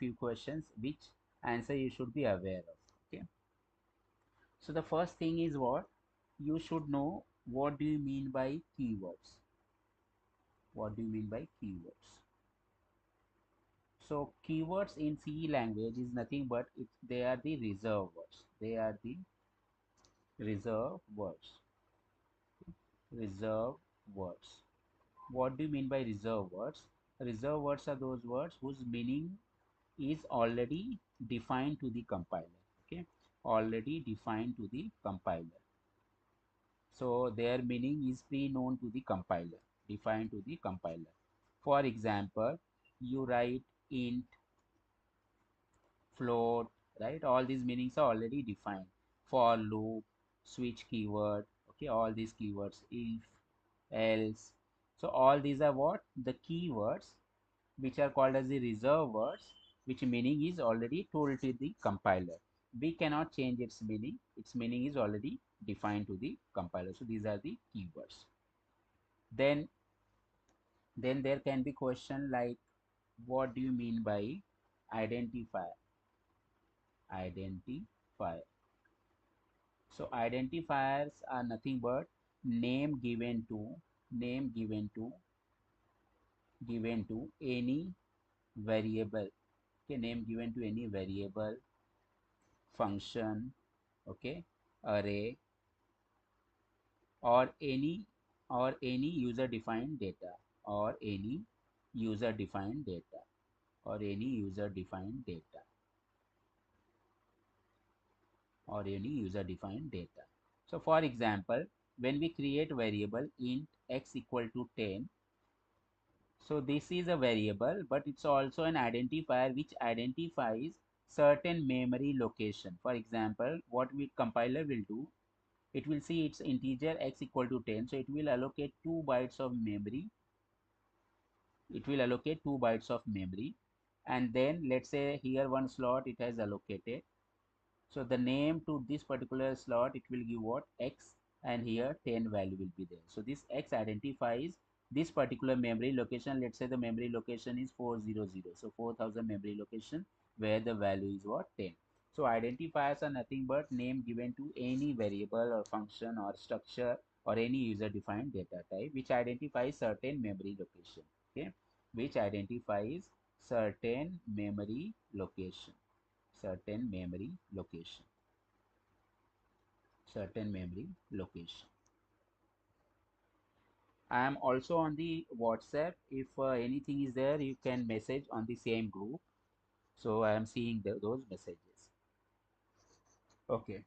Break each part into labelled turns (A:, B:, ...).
A: few questions which answer you should be aware of. Okay, so the first thing is what you should know. What do you mean by keywords? What do you mean by keywords? So keywords in C language is nothing but they are the reserved words. They are the reserved words. Reserved words. What do you mean by reserved words? Reserved words are those words whose meaning is already defined to the compiler. Okay, already defined to the compiler. So their meaning is pre-known to the compiler, defined to the compiler. For example, you write int, float, right? All these meanings are already defined. For loop, switch keyword, okay, all these keywords, if, else. So all these are what? The keywords which are called as the reserved words, which meaning is already told to the compiler. We cannot change its meaning. Its meaning is already defined to the compiler. So these are the keywords. Then there can be question like, what do you mean by identifier? Identifier. So identifiers are nothing but name given to any variable. Okay, name given to any variable, function, okay, array, or any user defined data, or any user defined data, or any user defined data, or any user defined data. So for example, when we create variable int x equal to 10, so this is a variable, but it's also an identifier which identifies certain memory location. For example, what we compiler will do, it will see its integer x equal to 10, so it will allocate 2 bytes of memory. It will allocate 2 bytes of memory, and then let's say here one slot it has allocated. So the name to this particular slot, it will give what? X, and here 10 value will be there. So this X identifies this particular memory location. Let's say the memory location is 400. So 4000 memory location where the value is what? 10. So identifiers are nothing but name given to any variable or function or structure or any user defined data type which identifies certain memory location. Okay, which identifies certain memory location, certain memory location, certain memory location. I am also on the WhatsApp. If anything is there, you can message on the same group. So I am seeing those messages. Okay.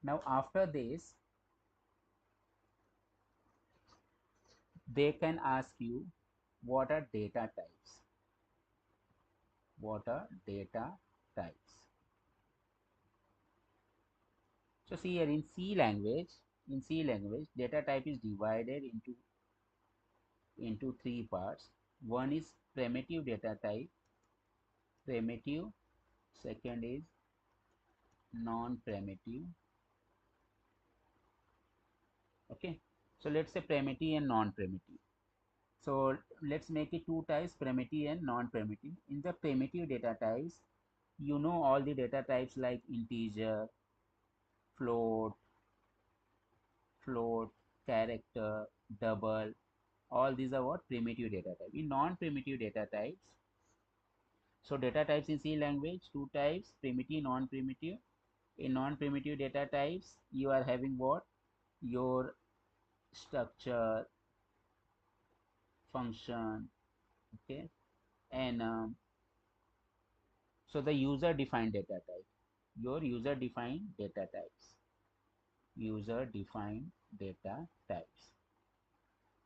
A: Now after this, they can ask you what are data types. What are data types? So see here in C language, data type is divided into three parts. One is primitive data type, primitive. Second is non-primitive. Okay, so let's say primitive and non-primitive. So let's make it two types, primitive and non-primitive. In the primitive data types, you know all the data types like integer, float, float, character, double. All these are what? Primitive data type. In non-primitive data types, so data types in C language, two types, primitive, non-primitive. In non-primitive data types, you are having what? Your structure, function, okay, and so the user defined data type, your user defined data types, user defined data types,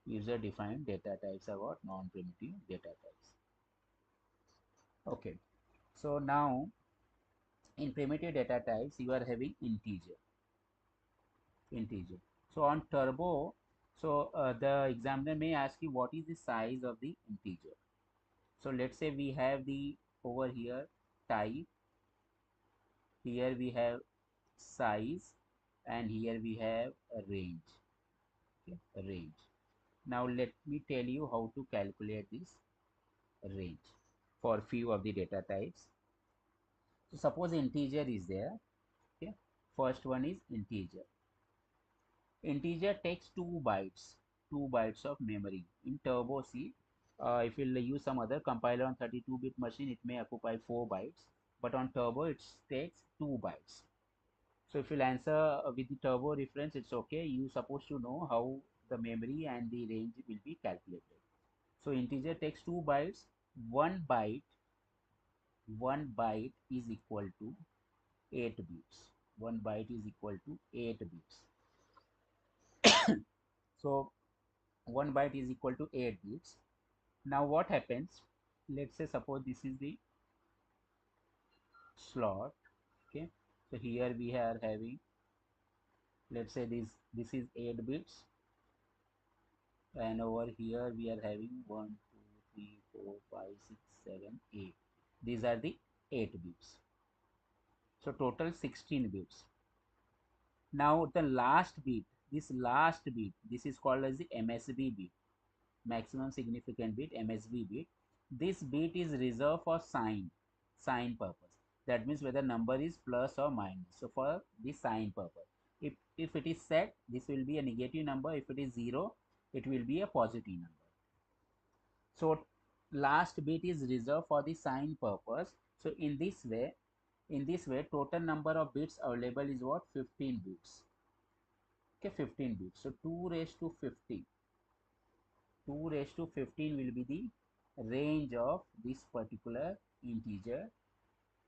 A: user defined data types are what? Non-primitive data types. Okay, so now in primitive data types you are having integer. So on turbo, so the examiner may ask you what is the size of the integer. So let's say we have the over here type, here we have size, and here we have a range. Okay, a range. Now let me tell you how to calculate this range. for few of the data types. So suppose integer is there. Okay, first one is integer. Integer takes 2 bytes of memory. In Turbo C, if you'll use some other compiler on 32-bit machine, it may occupy 4 bytes, but on Turbo it takes 2 bytes. So if you'll answer with the Turbo reference, it's okay. You supposed to know how the memory and the range will be calculated. So integer takes 2 bytes. 1 byte is equal to 8 bits. 1 byte is equal to 8 bits. So 1 byte is equal to 8 bits. Now what happens? Let's say suppose this is the slot. Okay. So here we are having, let's say this is 8 bits, and over here we are having 1, 2, 3, 4, 5, 6, 7, 8. These are the 8 bits. So total 16 bits. Now the last bit, this is called as the MSB bit, maximum significant bit, MSB bit. This bit is reserved for sign purpose. That means whether number is plus or minus. So for the sign purpose, if it is set, this will be a negative number. If it is 0, it will be a positive number. So last bit is reserved for the sign purpose. So in this way, total number of bits available is what? 15 bits. Okay, 15 bits. So 2 raised to 15. 2 raised to 15 will be the range of this particular integer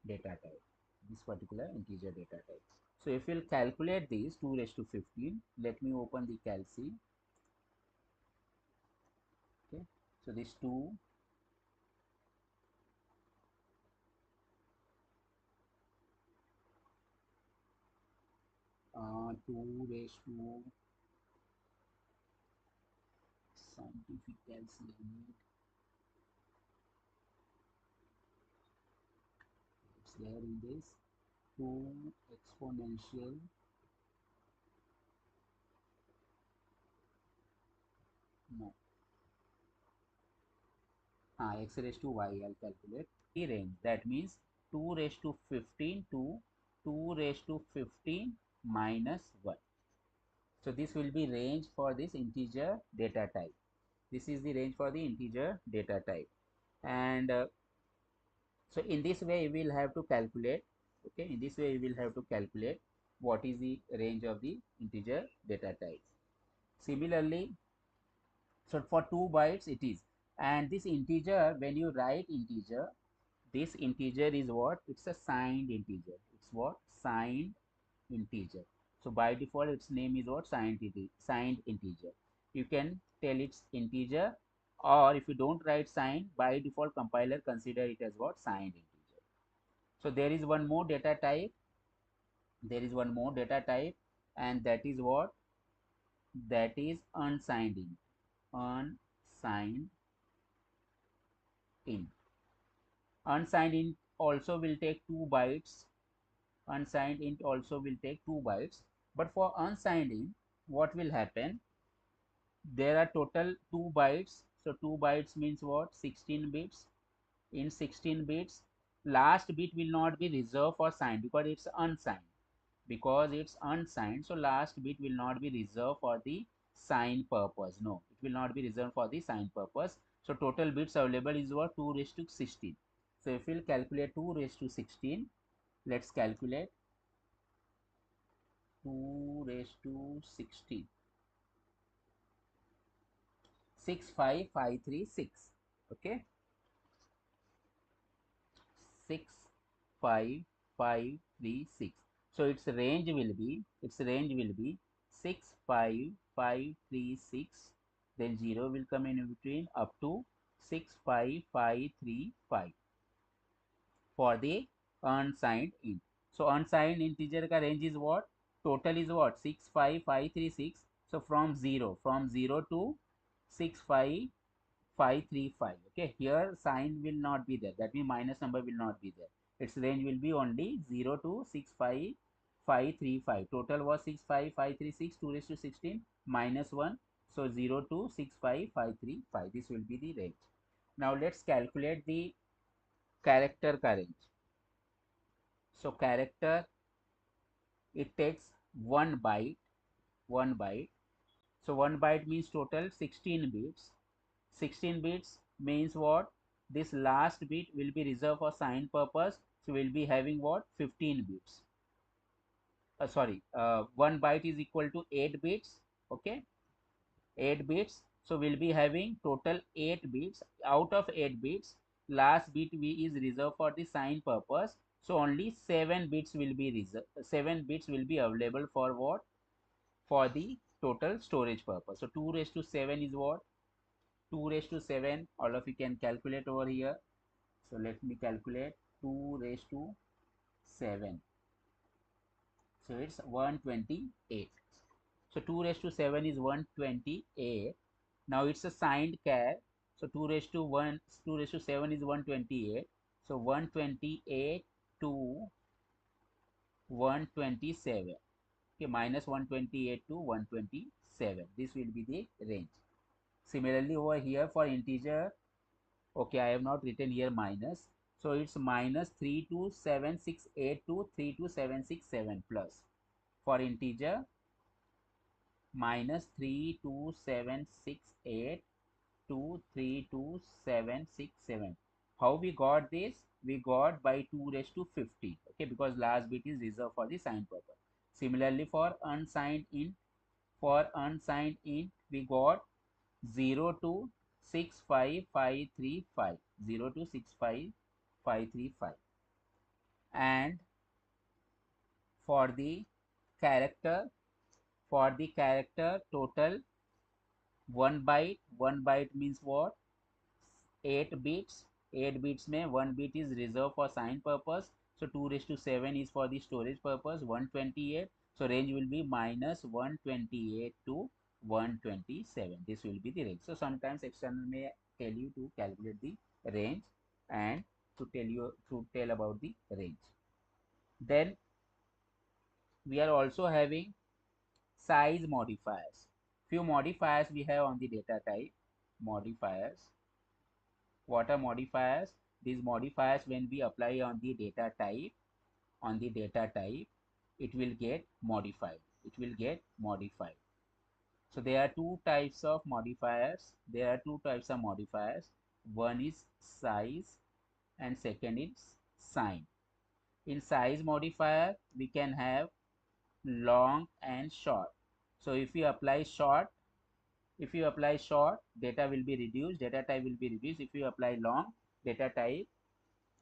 A: data type. This particular integer data type. So if we'll calculate this 2 raised to 15, let me open the calc. Okay, so this 2 2 raised to scientific calculation. It's there in this 2 exponential, no, x raised to y. I'll calculate the range. That means 2 raised to 15 to 2 raised to 15 minus 1. So this will be range for this integer data type. This is the range for the integer data type. And so in this way we will have to calculate. Okay, in this way we will have to calculate what is the range of the integer data type. Similarly, so for 2 bytes it is, and this integer, when you write integer, this integer is what? It's a signed integer. It's what? Signed integer. So by default its name is what? Signed integer. You can tell it's integer, or if you don't write signed, by default compiler consider it as what? Signed integer. So there is one more data type. And that is what? That is unsigned int. Unsigned int. Unsigned int also will take 2 bytes. Unsigned int also will take 2 bytes. But for unsigned int, what will happen? There are total 2 bytes. So 2 bytes means what? 16 bits. In 16 bits, last bit will not be reserved for sign because it's unsigned. So last bit will not be reserved for the sign purpose. No, it will not be reserved for the sign purpose. So total bits available is what? 2 raised to 16. So if we'll calculate 2 raised to 16, let's calculate 2 raised to 16. 65536. Okay, 65536. So its range will be 65536, then 0 will come in between up to 65535 for the unsigned int. So unsigned integer ka range is what? Total is what? 65536. So from zero to 65535. Okay, here sign will not be there. That means minus number will not be there. Its range will be only 0 to 65535. Total was 65536, 2 raised to 16 minus 1. So 0 to 65535. This will be the range. Now let's calculate the character का range. So character, it takes one byte. So 1 byte means total 16 bits. 16 bits means what? This last bit will be reserved for sign purpose. So we'll be having what? 15 bits. Sorry, 1 byte is equal to 8 bits. Okay, 8 bits. So we'll be having total 8 bits. Out of 8 bits, last bit v is reserved for the sign purpose. So only 7 bits will be reserved. 7 bits will be available for what? For the total storage purpose. So 2 raised to 7 is what? 2 raised to 7. All of you can calculate over here. So let me calculate. 2 raised to 7. So it's 128. So 2 raised to 7 is 128. Now it's a signed char. So 2 raised to 1, 2 raised to 7 is 128. So 128 to 127. Okay, minus 128 to 127. This will be the range. Similarly, over here for integer, okay, I have not written here minus. So it's minus 32768 to 32767 plus. For integer, minus 32768 to 32767. How we got this? We got by 2 raised to 50. Okay, because last bit is reserved for the sign purpose. Similarly, for unsigned int, we got 0 to 65535. 0 to 65535. And for the character, total 1 byte means what? 8 bits. 8 bits में 1 bit is reserved for sign purpose. So 2 raised to 7 is for the storage purpose, 128. So range will be minus 128 to 127. This will be the range. So sometimes external may tell you to calculate the range and to tell about the range. Then we are also having size modifiers. Few modifiers we have on the data type. Modifiers. What are modifiers? These modifiers, when we apply on the data type, it will get modified. So there are two types of modifiers. One is size and second is sign. In size modifier, we can have long and short. So if you apply short, data will be reduced, data type will be reduced. If you apply long, data type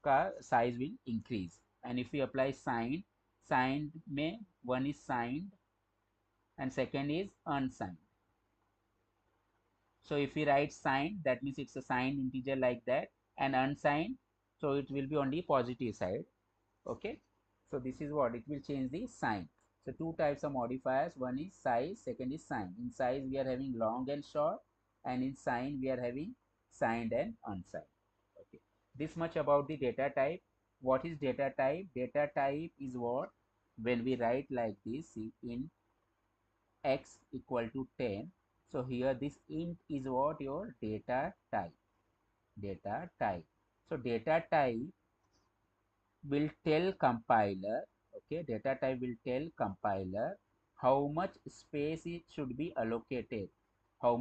A: का size will increase. And if you apply signed में one is signed and second is unsigned. So if we write signed, that means it's a signed integer like that, and unsigned, so it will be on the positive side. Okay, so this is what it will change the sign. So two types of modifiers, one is size, second is sign. In size we are having long and short, and in sign we are having signed and unsigned. Okay, this much about the data type. What is data type? Data type is what? When we write like this, see, in x equal to 10. So here this int is what? Your data type. So data type will tell compiler, okay, data type will tell compiler how much space it should be allocated, for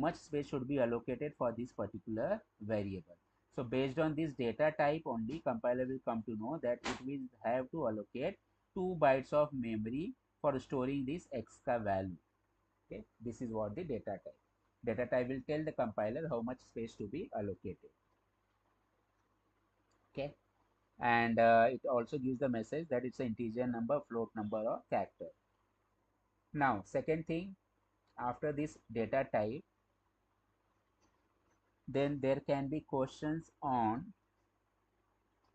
A: this particular variable. So based on this data type only, compiler will come to know that it will have to allocate 2 bytes of memory for storing this x ka value. Okay, this is what the data type will tell the compiler how much space to be allocated. Okay, and it also gives the message that it's an integer number, float number, or character. Now second thing, after this data type, then there can be questions on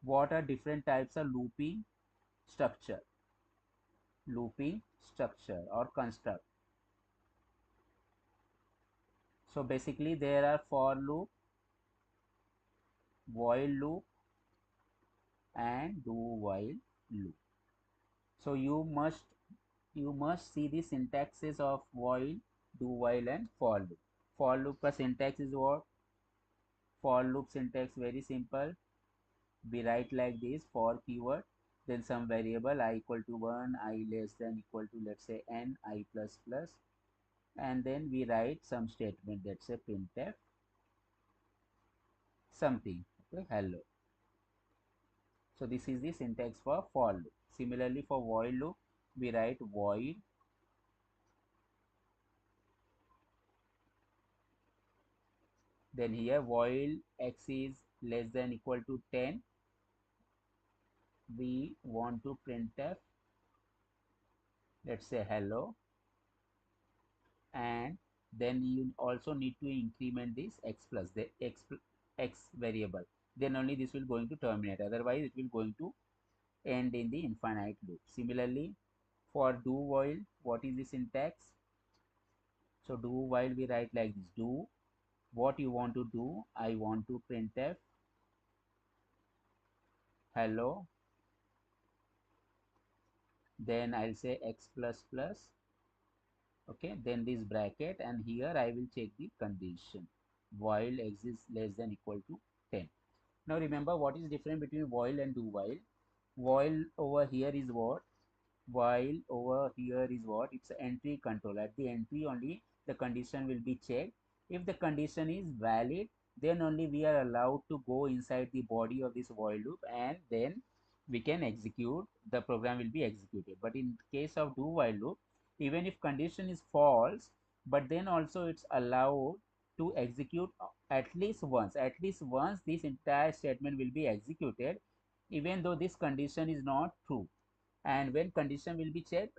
A: what are different types of looping structure or construct. So basically there are for loop, while loop, and do while loop. So you must see the syntaxes of while, do while, and for loop. For loop ka syntax is what? For loop syntax very simple. we write like this for keyword, then some variable I equal to 1, I less than equal to, let's say, n, I plus plus, and then we write some statement, let's say printf something, okay, hello. So this is the syntax for loop. Similarly for while loop, we write void, then here while x is less than equal to 10, we want to printf, let's say hello, and then you also need to increment this x plus the x variable, then only this will going to terminate, otherwise it will going to end in the infinite loop. Similarly for do while, what is the syntax? So do while we write like this, do what you want to do, I want to printf hello, then I'll say x plus plus, okay, then this bracket, and here I will check the condition while x is less than equal to 10. Now remember what is different between while and do while. While over here is what? While over here is what? It's entry control. At the entry only the condition will be checked. If the condition is valid, then only we are allowed to go inside the body of this while loop, and then we can execute, the program will be executed. But in case of do while loop, even if condition is false, but then also it's allowed to execute at least once this entire statement will be executed, even though this condition is not true. And when condition will be checked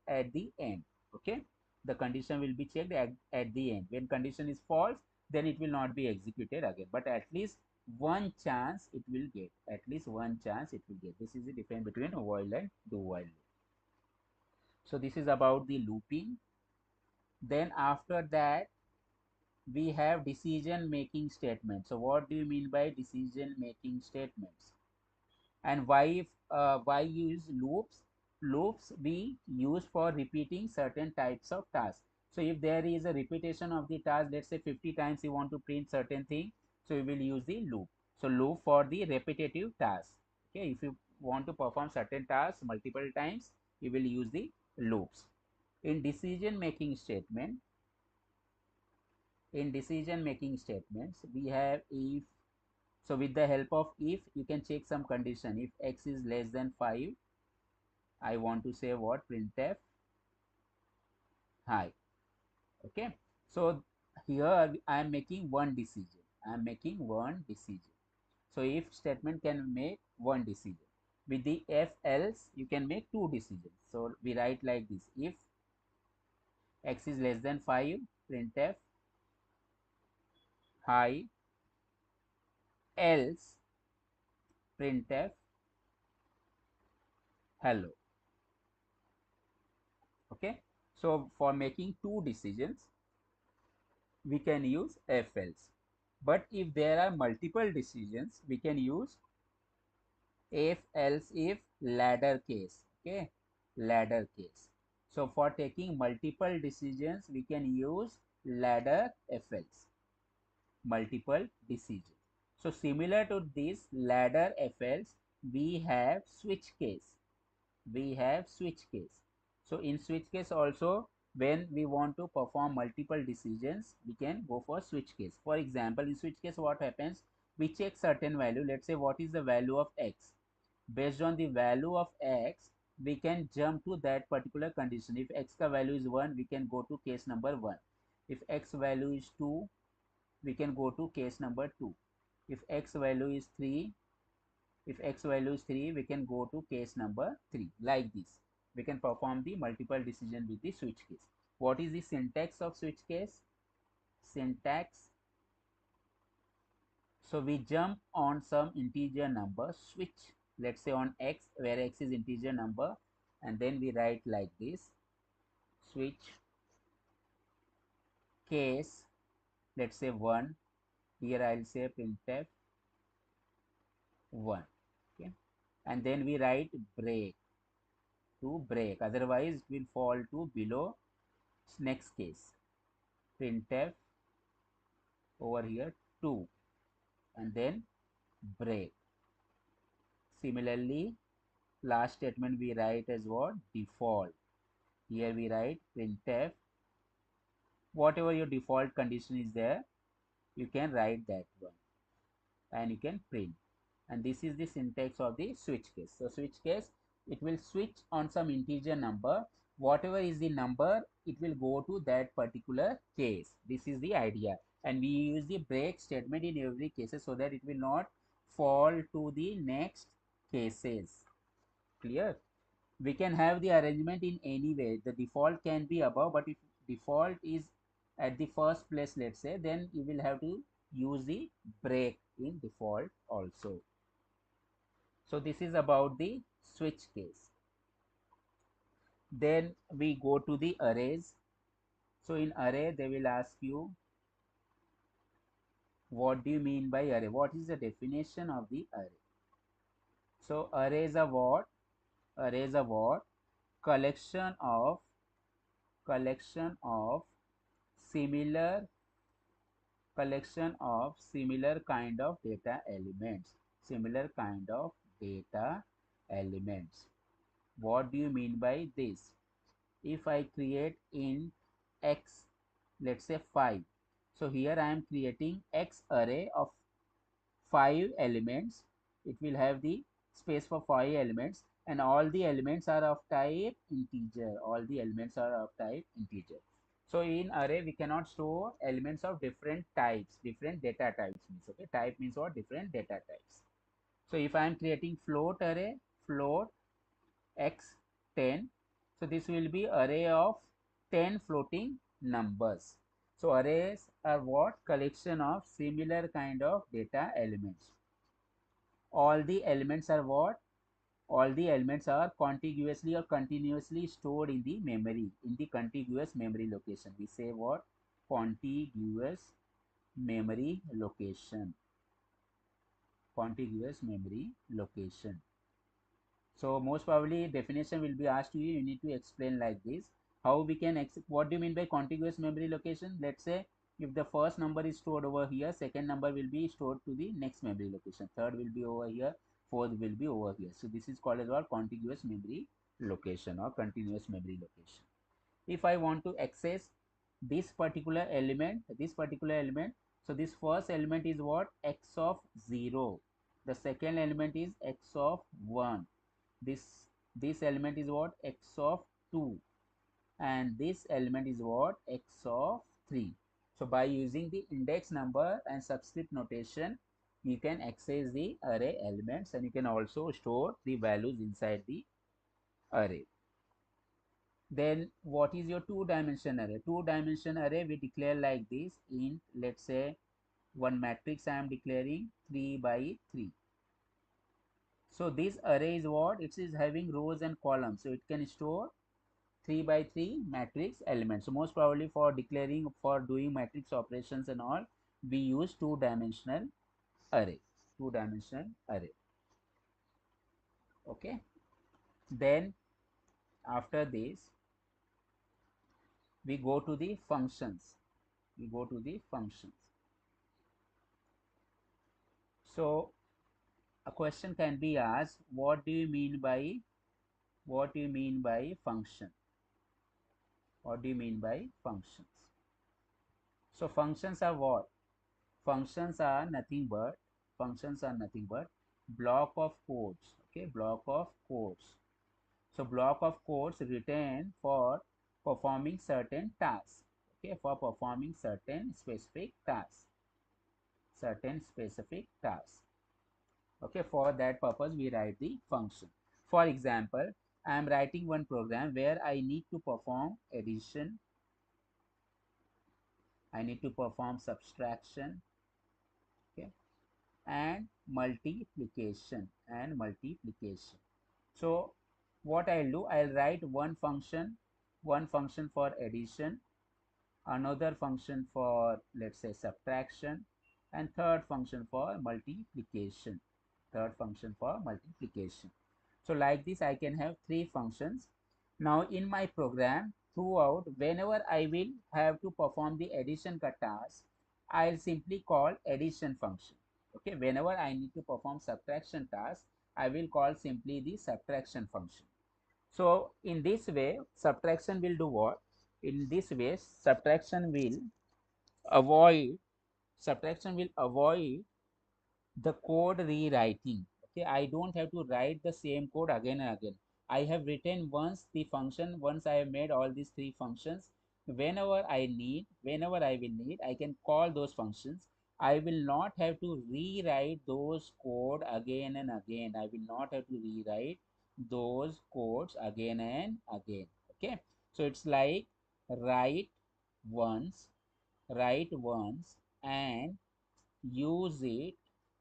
A: at the end, okay, the condition will be checked at the end. When condition is false, then it will not be executed again, but at least one chance it will get, at least one chance it will get. This is the difference between while and do while loop. So this is about the looping. Then after that we have decision making statements. So what do you mean by decision making statements, and why use loops we use for repeating certain types of tasks. So if there is a repetition of the task, let's say 50 times you want to print certain thing, so you will use the loop. So loop for the repetitive task, okay, if you want to perform certain tasks multiple times, you will use the loops. In decision making statement, in decision making statements we have if. So with the help of if, you can check some condition. If x is less than 5, I want to say what? Printf hi. Okay. So here I am making one decision. I am making one decision. So if statement can make one decision. With the if else, you can make two decisions. So we write like this: if x is less than 5, printf hi, else printf hello. Okay. So for making two decisions, we can use if else. But if there are multiple decisions, we can use if else if ladder case. Okay, ladder case. So for taking multiple decisions, we can use ladder if else, multiple decisions. So similar to this ladder if else, we have switch case. We have switch case. So in switch case also, when we want to perform multiple decisions, we can go for switch case. For example, in switch case, what happens? We check certain value. Let's say what is the value of x. Based on the value of x, we can jump to that particular condition. If x ka value is 1, we can go to case number 1. If x value is 2, we can go to case number 2. If x value is 3, if x value is 3, we can go to case number 3. Like this, we can perform the multiple decision with the switch case. What is the syntax of switch case? Syntax. So we jump on some integer number, switch, let's say on x, where x is integer number, and then we write like this: switch case, let's say 1. Here I'll say printf 1. Okay, and then we write break, to break, otherwise it will fall to below next case, printf over here 2, and then break. Similarly, last statement we write as what? Default. Here we write printf. Whatever your default condition is there, you can write that one and you can print. And this is the syntax of the switch case. So switch case, it will switch on some integer number. Whatever is the number, it will go to that particular case. This is the idea. And we use the break statement in every case so that it will not fall to the next cases. Clear? We can have the arrangement in any way. The default can be above, but if default is at the first place, let's say, then you will have to use the break in default also. So this is about the switch case. Then we go to the arrays. So in array, they will ask you, what do you mean by array? What is the definition of the array? So arrays are what? Arrays are what? Collection of similar similar kind of data elements. Similar kind of data elements. What do you mean by this? If I create int x, let's say 5. So here I am creating x array of 5 elements. It will have the space for 5 elements and all the elements are of type integer. All the elements are of type integer. So in array we cannot store elements of different types, different data types means, okay, type means what? Different data types. So if I am creating float array, float x 10, so this will be array of 10 floating numbers. So arrays are what? Collection of similar kind of data elements. All the elements are what? All the elements are contiguously or continuously stored in the memory, in the contiguous memory location. We say what? Contiguous memory location. Contiguous memory location. So most probably definition will be asked to you. You need to explain like this. How we can, what do you mean by contiguous memory location? Let's say if the first number is stored over here, second number will be stored to the next memory location. Third will be over here, fourth will be over here. So this is called as our contiguous memory location or continuous memory location. If I want to access this particular element, so this first element is what? X of 0. The second element is x of 1. This element is what? X of 2. And this element is what? X of 3. So by using the index number and subscript notation, you can access the array elements and you can also store the values inside the array. Then what is your two-dimension array? Two-dimension array we declare like this. In, let's say, one matrix I am declaring 3 by 3. So this array is what? It is having rows and columns. So it can store 3 by 3 matrix elements. So most probably for declaring, for doing matrix operations and all, we use two-dimensional array. Two-dimensional array. Okay. Then after this, we go to the functions. We go to the functions. So a question can be asked, what do you mean by function? What do you mean by functions? So functions are what? Functions are nothing but block of codes. Okay, block of codes. So block of codes written for performing certain tasks. Okay, for performing certain specific tasks. Okay, for that purpose we write the function. For example, I am writing one program where I need to perform addition, I need to perform subtraction, okay, and multiplication So what I'll do, I'll write one function for addition, another function for, let's say, subtraction, and third function for multiplication. So like this I can have 3 functions. Now in my program, throughout, whenever I will have to perform the addition task, I'll simply call addition function. Okay, whenever I need to perform subtraction task, I will call simply the subtraction function. So in this way, subtraction will do what? In this way, avoid subtraction will avoid the code rewriting. Okay, I don't have to write the same code again and again. I have written once the function, once I have made all these three functions. Whenever I will need, I can call those functions. I will not have to rewrite those code again and again. I will not have to rewrite those codes again and again. Okay, so it's like write once, write once, and use it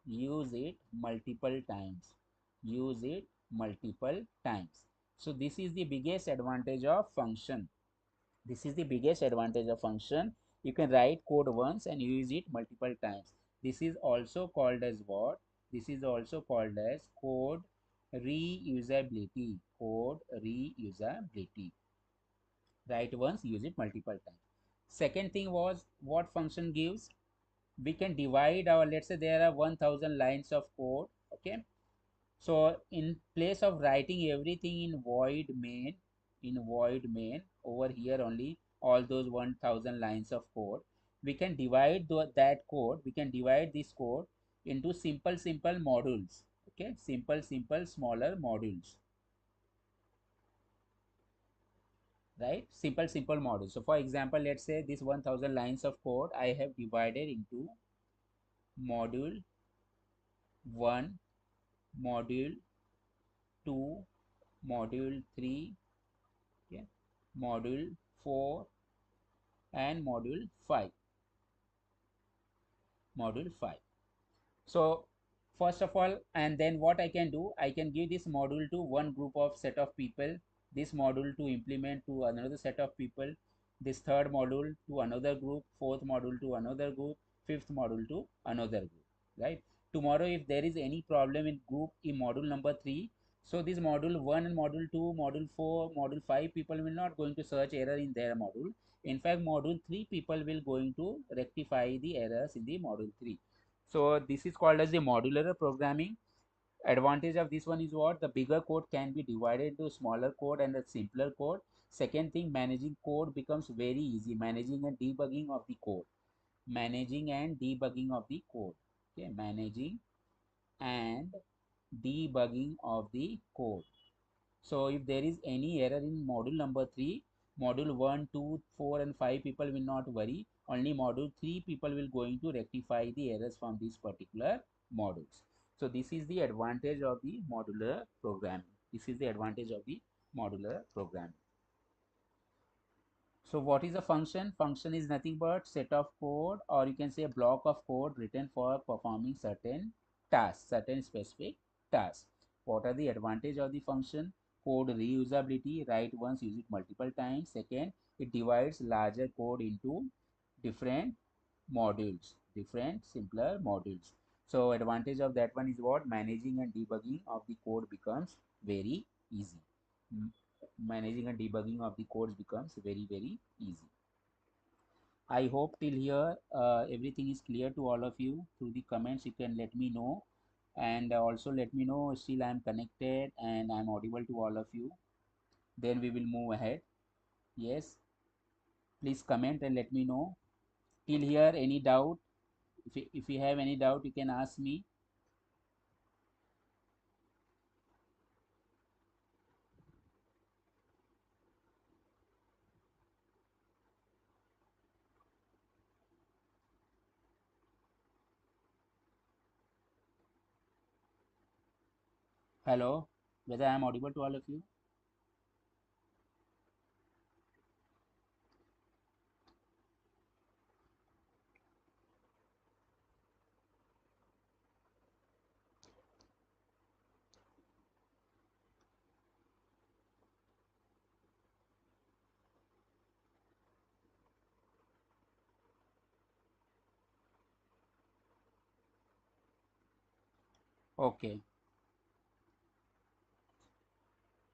A: use it multiple times, use it multiple times. So this is the biggest advantage of function. This is the biggest advantage of function. You can write code once and use it multiple times. This is also called as what? This is also called as code reusability. Code reusability. Write once, use it multiple times. Second thing was, what function gives? We can divide our, let's say there are 1000 lines of code. Okay, so in place of writing everything in void main over here only, all those 1000 lines of code, we can divide that code, we can divide this code into simple modules. Okay, simple smaller modules, right? Simple modules. So for example, let's say this 1000 lines of code I have divided into module 1, module 2, module 3, okay, module 4, and module 5. So first of all, and then what I can do, I can give this module to one group of set of people, this module to implement to another set of people, this third module to another group, fourth module to another group, fifth module to another group, right? Tomorrow if there is any problem in group in module number 3, so this module 1 and module 2, module 4, module 5 people will not going to search error in their module. In fact, module 3 people will going to rectify the errors in the module 3. So this is called as the modular programming. Advantage of this one is what? The bigger code can be divided into smaller code and a simpler code. Second thing, managing code becomes very easy. Managing and debugging of the code. Managing and debugging of the code. Okay, managing and debugging of the code. So if there is any error in module number 3, module 1, 2, 4 and 5 people will not worry. Only module 3 people will going to rectify the errors from these particular modules. So this is the advantage of the modular programming. This is the advantage of the modular programming. So what is a function? Function is nothing but set of code, or you can say a block of code written for performing certain tasks, certain specific tasks. What are the advantage of the function? Code reusability, write once, use it multiple times. Second, it divides larger code into different modules, different simpler modules. So advantage of that one is what? Managing and debugging of the code becomes very easy. Managing and debugging of the codes becomes very easy. I hope till here everything is clear to all of you. Through the comments you can let me know, and also let me know still I am connected and I am audible to all of you. Then we will move ahead. Yes, please comment and let me know. Till here any doubt? If you have any doubt you can ask me. Hello, whether I am audible to all of you? Okay,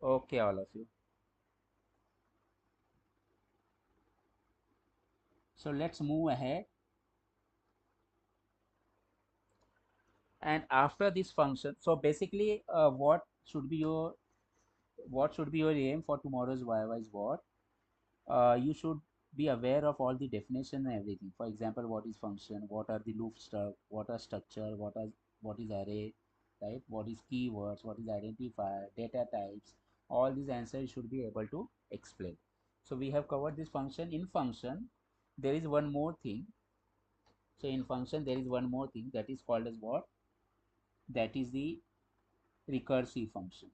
A: okay, all of you. So let's move ahead. And after this function, so basically what should be your aim for tomorrow's Viva is what you should be aware of all the definition and everything. For example, what is function, what are the loop stuff, what are structure, what is array, right? What is keywords, what is identifier, data types. All these answers should be able to explain. So we have covered this function. In function, there is one more thing. So in function, there is one more thing that is called as what? That is the recursive function.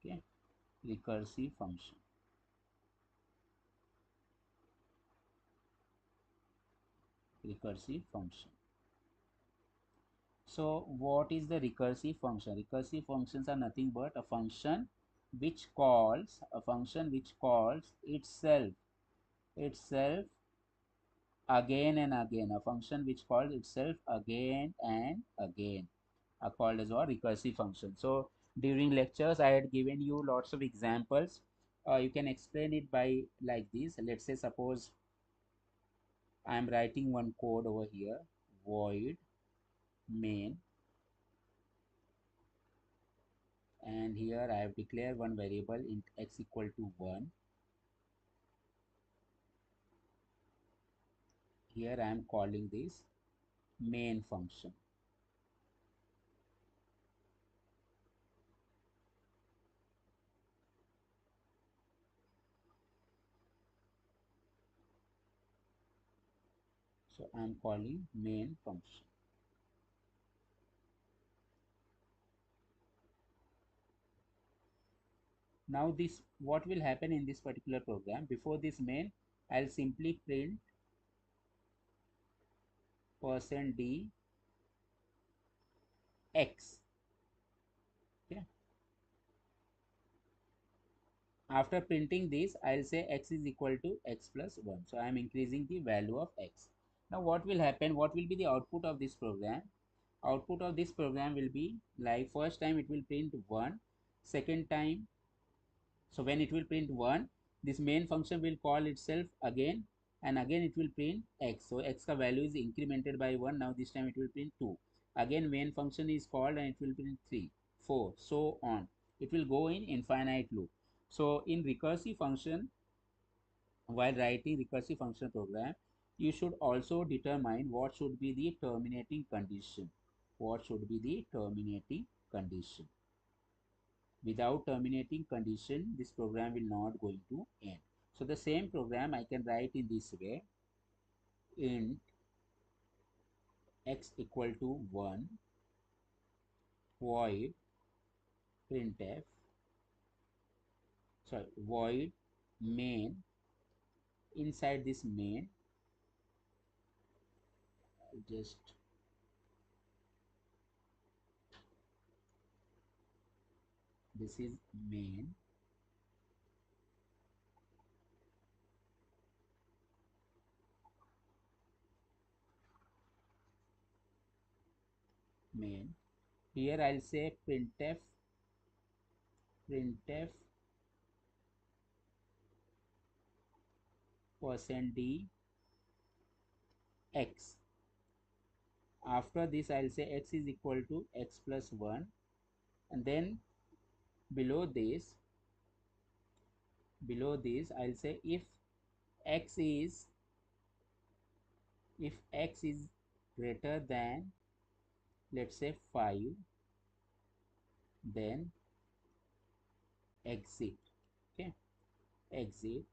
A: Okay, recursive function. Recursive function. So what is the recursive function? Recursive functions are nothing but a function which calls itself again and again. A function which calls itself again and again are called as a recursive function. So during lectures, I had given you lots of examples. You can explain it by like this. Let's say suppose I am writing one code over here, void main, and here I have declared one variable int x equal to 1. Here I am calling this main function. So I am calling main function. Now this, what will happen in this particular program? Before this main, I'll simply print %d x. Okay. After printing this, I'll say x is equal to x plus 1. So I am increasing the value of x. Now what will happen? What will be the output of this program? Output of this program will be like first time it will print 1, second time, so when it will print 1, this main function will call itself again, and again it will print x. So x ka value is incremented by 1. Now this time it will print 2. Again main function is called and it will print 3, 4, so on. It will go in infinite loop. So in recursive function, while writing recursive function program, you should also determine what should be the terminating condition. What should be the terminating condition? Without terminating condition, this program will not going to end. So the same program I can write in this way: int x equal to 1, void printf, sorry, void main. Inside this main, just this is main, main. Here I'll say printf %d x. After this I'll say x is equal to x plus 1, and then below this I'll say x is if x is greater than, let's say, 5, then exit. Okay, exit.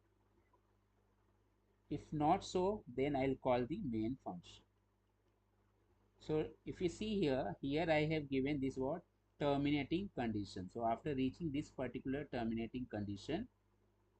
A: If not so, then I'll call the main function. So if you see here I have given this what? Terminating condition. So after reaching this particular terminating condition,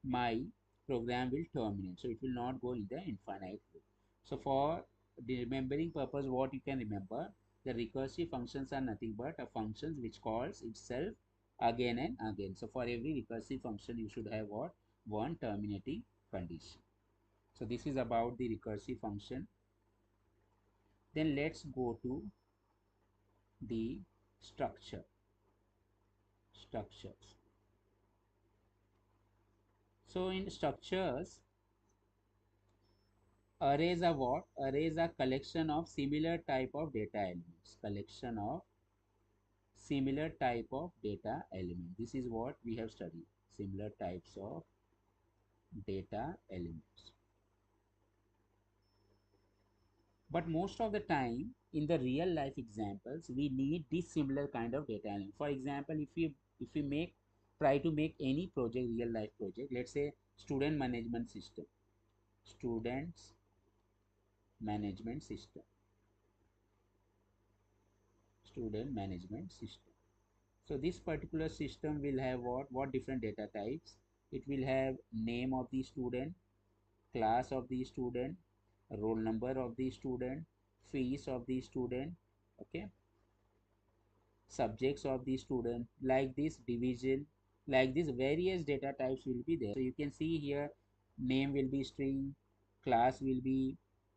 A: my program will terminate. So it will not go in the infinite loop. So for the remembering purpose, what you can remember, the recursive functions are nothing but a functions which calls itself again and again. So for every recursive function, you should have what? One terminating condition. So this is about the recursive function. Then let's go to the structures. So in structures, Arrays are what? Arrays are collection of similar type of data elements. Collection of similar type of data element. This is what we have studied. Similar types of data elements. But most of the time in the real life examples, we need this similar kind of data element. For example, if we make try to make any project, real life project, let's say student management system, students management system, student management system. So this particular system will have what different data types. It will have name of the student, class of the student, roll number of the student, fees of the student, okay, subjects of the student, like this division, like this various data types will be there. So you can see here, name will be string, class will be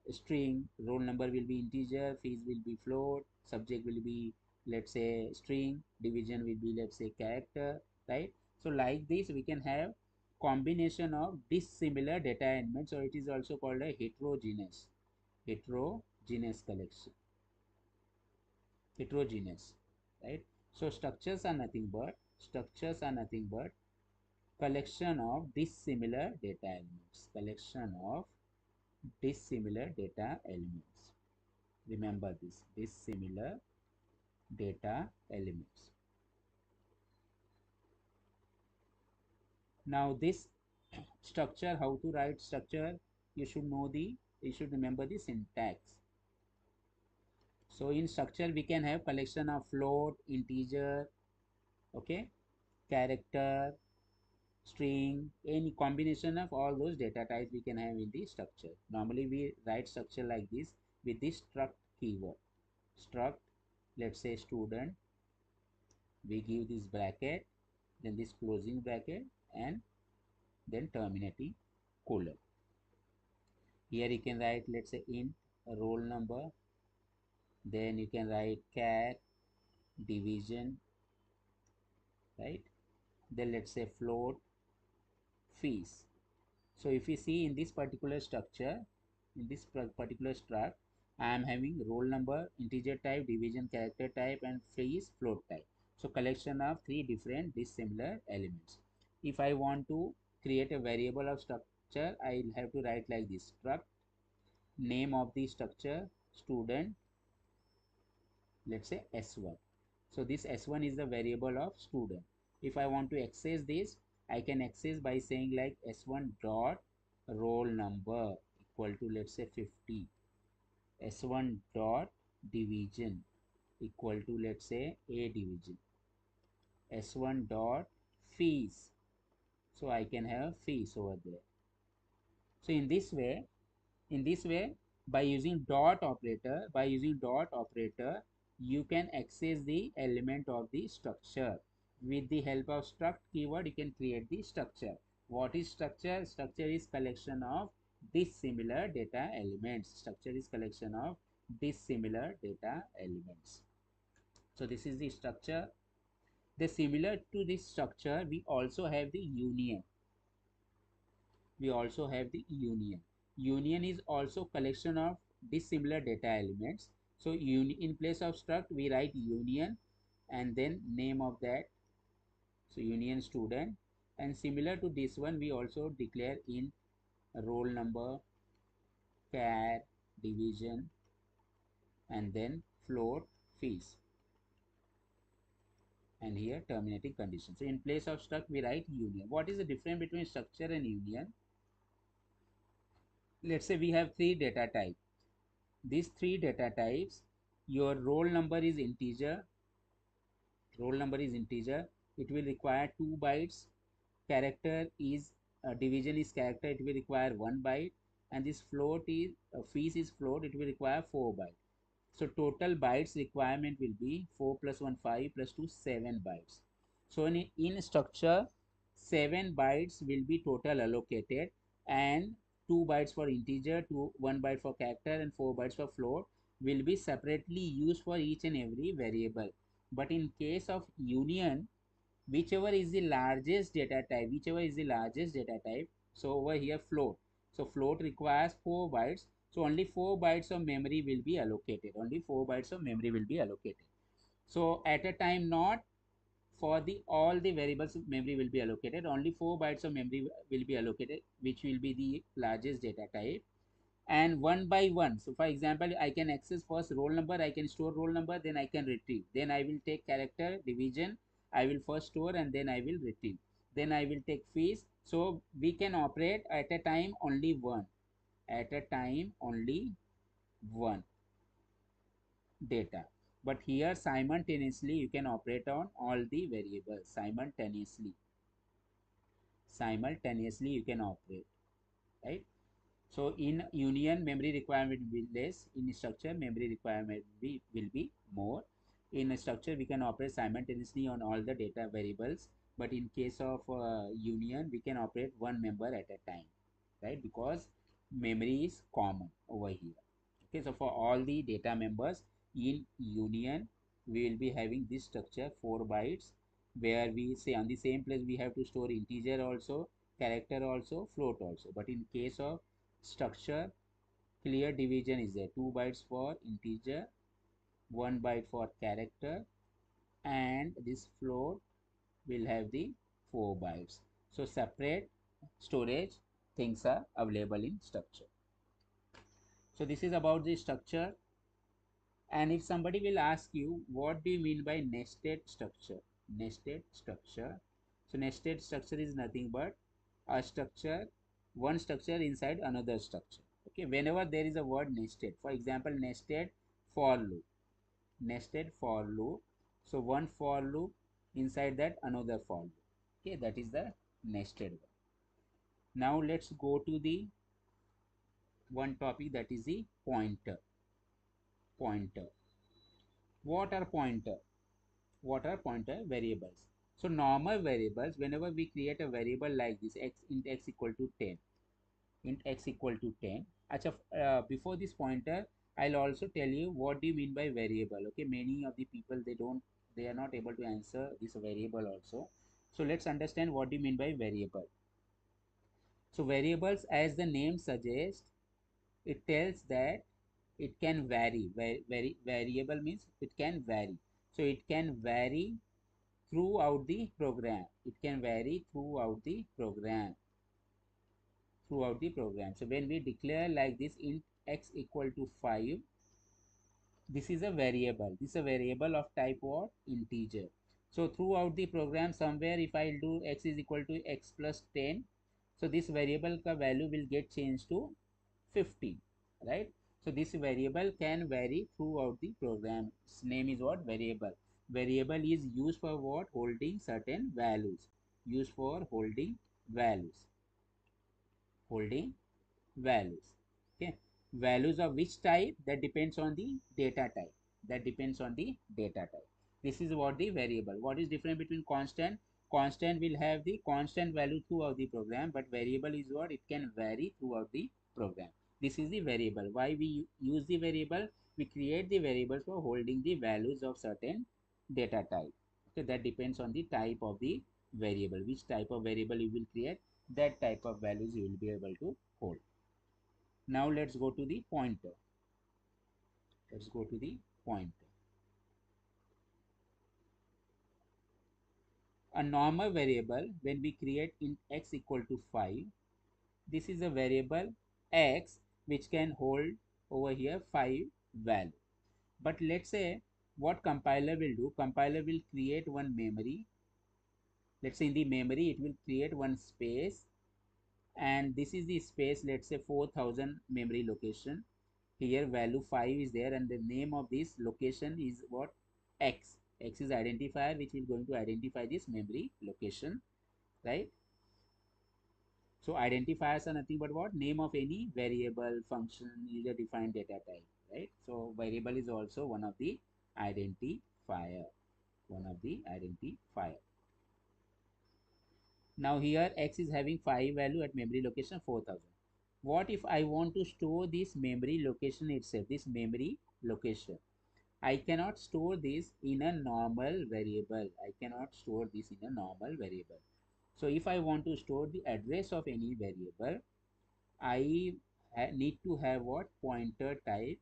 A: string, roll number will be integer, fees will be float, subject will be, let's say, string, division will be, let's say, character, right? So like this we can have combination of dissimilar data elements. So it is also called a heterogeneous collection, heterogeneous, right? So structures are nothing but collection of dissimilar data elements, collection of dissimilar data elements. Remember this, dissimilar data elements. Now this structure, how to write structure, you should know the, you should remember the syntax. So in structure we can have collection of float, integer, okay, character, string, any combination of all those data types we can have in the structure. Normally we write structure like this with this struct keyword. Struct, let's say student, we give this bracket, then this closing bracket, and then terminating colon. Here you can write, let's say, int roll number, then you can write char division, right? Then let's say float fees. So if you see in this particular structure, in this particular struct, I am having roll number, integer type, division character type, and fees float type. So collection of three different dissimilar elements. If I want to create a variable of structure, I will have to write like this: struct name of the structure student, let's say s1. So this s1 is the variable of student. If I want to access this, I can access by saying like s1 dot roll number equal to, let's say, 50, s1 dot division equal to, let's say, a division, s1 dot fees, so I can have fees over there. So in this way, by using dot operator, you can access the element of the structure. With the help of struct keyword, you can create the structure. What is structure? Structure is collection of dissimilar data elements. Structure is collection of dissimilar data elements. So this is the structure. The similar to this structure, we also have the union. Union is also collection of dissimilar data elements. So in place of struct we write union and then name of that, so union student. And similar to this one, we also declare in roll number, char division, and then float fees, and here terminating condition. So in place of struct we write union. What is the difference between structure and union? Let's say we have three data types. These three data types, your roll number is integer, it will require 2 bytes. Character is division is character, it will require 1 byte. And this float is fees is float, it will require 4 bytes. So total bytes requirement will be 4 plus 1 5 plus 2 7 bytes. So in structure, 7 bytes will be total allocated, and 2 bytes for integer, 1 byte for character, and 4 bytes for float will be separately used for each and every variable. But in case of union, whichever is the largest data type, so over here float, so float requires 4 bytes, So only 4 bytes of memory will be allocated. Only 4 bytes of memory will be allocated. So at a time, not for the all the variables of memory will be allocated. Only 4 bytes of memory will be allocated, which will be the largest data type. And one by one, so for example, I can access first roll number, I can store roll number, then I can retrieve, then I will take character division, I will first store and then I will retrieve, then I will take fees. So we can operate at a time only one, at a time only one data. But here simultaneously you can operate on all the variables simultaneously. Simultaneously you can operate, right? So in union, memory requirement will be less. In structure, memory requirement will be more. In a structure, we can operate simultaneously on all the data variables. But in case of union, we can operate one member at a time, right? Because memory is common over here. Okay, so for all the data members in union, we will be having this structure 4 bytes, where we say on the same place we have to store integer also, character also, float also. But in case of structure, clear division is there, 2 bytes for integer, 1 byte for character, and this float will have the 4 bytes. So separate storage things are available in structure. So this is about the structure. And if somebody will ask you, what do you mean by nested structure? Nested structure. So nested structure is nothing but a structure, one structure inside another structure. Okay, whenever there is a word nested, for example, nested for loop, nested for loop. So one for loop, inside that another for loop. Okay, that is the nested one. Now let's go to the one topic, that is the pointer. Pointer. What are pointer? What are pointer variables? So normal variables, whenever we create a variable like this, x int x equal to 10, int x equal to 10. Achha, before this pointer, I'll also tell you what do you mean by variable. Okay, many of the people, they are not able to answer this variable also. So let's understand what do you mean by variable. So variables, as the name suggests, it tells that it can vary. Variable means it can vary. So it can vary throughout the program. It can vary throughout the program. Throughout the program. So when we declare like this, int x equal to 5, this is a variable. This is a variable of type what? Integer. So throughout the program, somewhere if I do x is equal to x plus 10, so this variable ka value will get changed to 15, right? So this variable can vary throughout the program. Its name is what? Variable. Variable is used for what? Holding certain values. Used for holding values. Holding values. Okay, values of which type? That depends on the data type. That depends on the data type. This is what the variable. What is different between constant? Constant will have the constant value throughout the program, but variable is what? It can vary throughout the program. This is the variable. Why we use the variable? We create the variables for holding the values of certain data type. Okay, that depends on the type of the variable. Which type of variable you will create, that type of values you will be able to hold. Now let's go to the pointer. Let's go to the pointer. A normal variable, when we create int x equal to 5, this is a variable x which can hold over here 5 value. But let's say what compiler will do, compiler will create one memory. Let's say in the memory it will create one space, and this is the space, let's say 4000 memory location. Here value 5 is there, and the name of this location is what? X. X is identifier which is going to identify this memory location, right? So identifiers are nothing but what? Name of any variable, function, user defined data type, right? So variable is also one of the identifier. One of the identifier. Now here x is having 5 value at memory location 4000. What if I want to store this memory location itself, this memory location? I cannot store this in a normal variable. I cannot store this in a normal variable. So if I want to store the address of any variable, I need to have what? Pointer type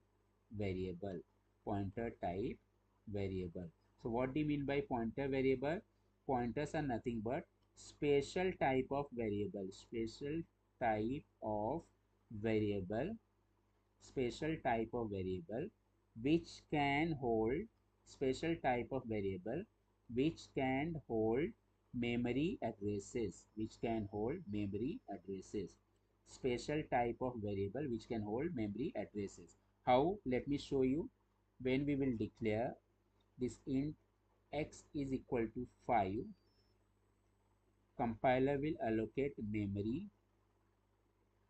A: variable. Pointer type variable. So what do you mean by pointer variable? Pointers are nothing but special type of variable. Special type of variable. Special type of variable which can hold special type of variable which can hold memory addresses, which can hold memory addresses. Special type of variable which can hold memory addresses. How? Let me show you. When we will declare this int x is equal to 5, compiler will allocate memory.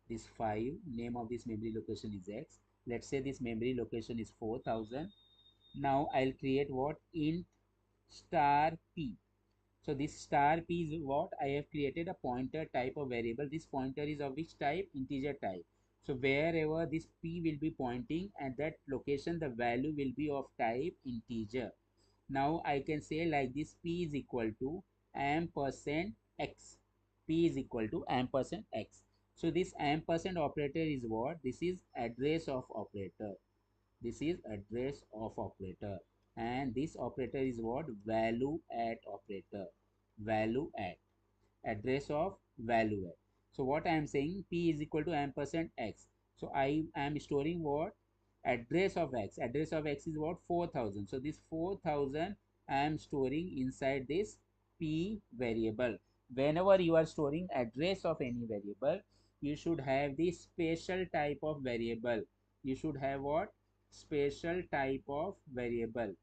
A: This 5, name of this memory location is x. Let's say this memory location is 4000. Now I'll create what? Int star p. So this star p is what? I have created a pointer type of variable. This pointer is of which type? Integer type. So wherever this p will be pointing, at that location the value will be of type integer. Now I can say like this: p is equal to ampersand x. P is equal to ampersand x. So this ampersand operator is what? This is address of operator. This is address of operator. And this operator is what? Value at operator. Value at. Address of value at. So what I am saying, p is equal to ampersand x. So I am storing what? Address of x. Address of x is what? 4000. So this 4000 I am storing inside this p variable. Whenever you are storing address of any variable, you should have the special type of variable. You should have what? Special type of variable.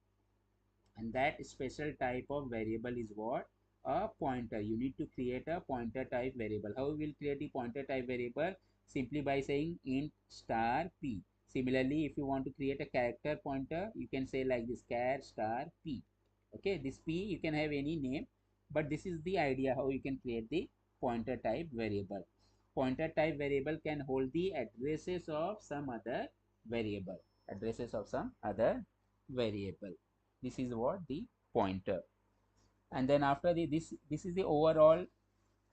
A: And that special type of variable is what? A pointer. You need to create a pointer type variable. How we will create the pointer type variable? Simply by saying int star p. Similarly, if you want to create a character pointer, you can say like this: char star p. Okay, this p you can have any name, but this is the idea how you can create the pointer type variable. Pointer type variable can hold the addresses of some other variable. Addresses of some other variable. This is what? The pointer. And then after this is the overall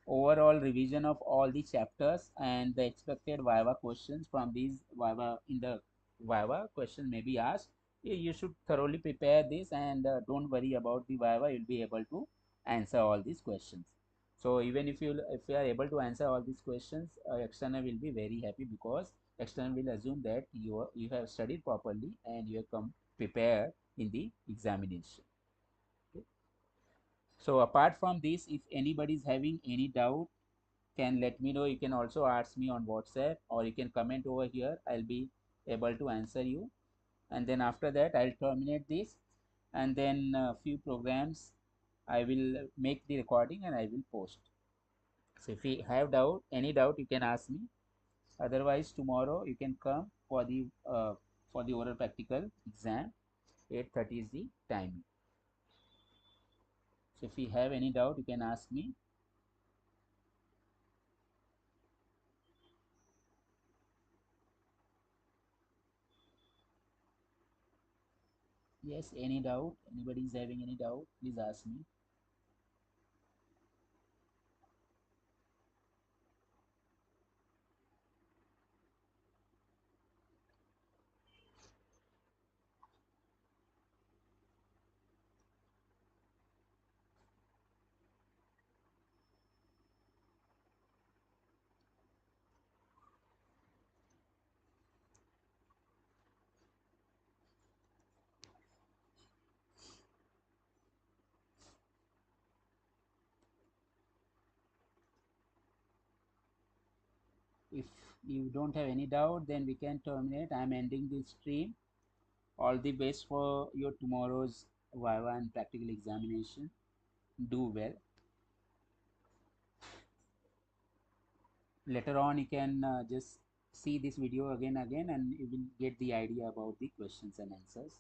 A: revision of all the chapters and the expected Viva questions from these Viva. In the Viva question may be asked. You should thoroughly prepare this, and don't worry about the Viva. You'll be able to answer all these questions. So even if you are able to answer all these questions, external will be very happy, because external will assume that you have studied properly and you have come prepared in the examination. Okay. So apart from this, if anybody is having any doubt, can let me know. You can also ask me on WhatsApp, or you can comment over here. I'll be able to answer you. And then after that, I'll terminate this, and then a few programs I will make the recording and I will post. So if you have any doubt, you can ask me. Otherwise, tomorrow you can come for the oral practical exam. 8:30 is the time. So if you have any doubt, you can ask me. Yes, any doubt? Anybody is having any doubt? Please ask me. If you don't have any doubt, then we can terminate. I'm ending this stream. All the best for your tomorrow's Viva and practical examination. Do well. Later on, you can just see this video again, and you will get the idea about the questions and answers.